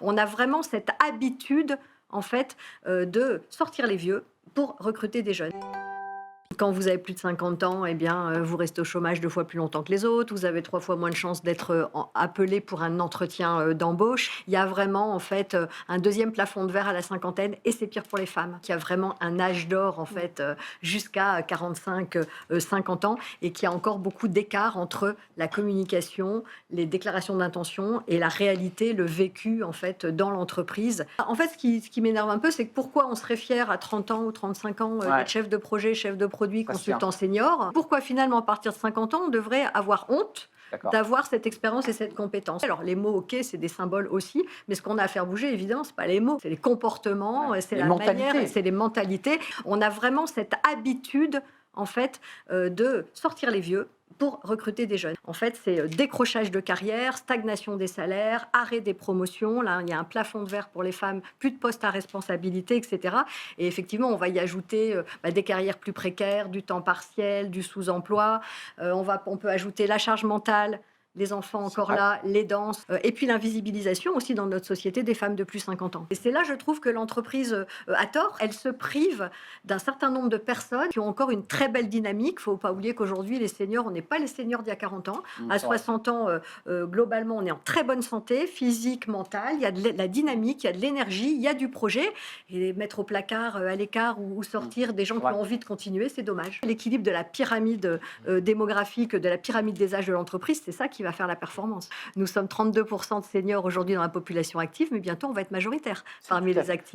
On a vraiment cette habitude, en fait, de sortir les vieux pour recruter des jeunes. Quand vous avez plus de 50 ans, eh bien, vous restez au chômage 2 fois plus longtemps que les autres. Vous avez 3 fois moins de chances d'être, appelé pour un entretien, d'embauche. Il y a vraiment, en fait, un 2e plafond de verre à la cinquantaine et c'est pire pour les femmes, qui a vraiment un âge d'or, en fait, jusqu'à 45, 50 ans et qui a encore beaucoup d'écart entre la communication, les déclarations d'intention et la réalité, le vécu, en fait, dans l'entreprise. En fait, ce qui m'énerve un peu, c'est que pourquoi on serait fier à 30 ans ou 35 ans, Ouais. d'être chef de projet, chef de produit, Ça se tient. consultant senior. Pourquoi finalement, à partir de 50 ans, on devrait avoir honte D'accord. d'avoir cette expérience et cette compétence? Alors les mots, ok, c'est des symboles aussi, mais ce qu'on a à faire bouger, évidemment, c'est pas les mots, c'est les comportements, Ouais. c'est Les la mentalités. manière, c'est les mentalités. On a vraiment cette habitude, en fait, de sortir les vieux pour recruter des jeunes. En fait, c'est décrochage de carrière, stagnation des salaires, arrêt des promotions. Là, il y a un plafond de verre pour les femmes, plus de postes à responsabilité, etc. Et effectivement, on va y ajouter des carrières plus précaires, du temps partiel, du sous-emploi. On peut ajouter la charge mentale, les enfants encore vrai. là, les danses, et puis l'invisibilisation aussi dans notre société des femmes de plus de 50 ans. Et c'est là, je trouve, que l'entreprise a tort. Elle se prive d'un certain nombre de personnes qui ont encore une très belle dynamique. Il ne faut pas oublier qu'aujourd'hui, les seniors, on n'est pas les seniors d'il y a 40 ans. À C'est vrai. 60 ans, globalement, on est en très bonne santé, physique, mentale. Il y a de la dynamique, il y a de l'énergie, il y a du projet. Et mettre au placard, à l'écart ou sortir des gens C'est qui vrai. ont envie de continuer, c'est dommage. L'équilibre de la pyramide démographique, de la pyramide des âges de l'entreprise, c'est ça qui va faire la performance. Nous sommes 32% de seniors aujourd'hui dans la population active, mais bientôt on va être majoritaire parmi tout à les fait. actifs.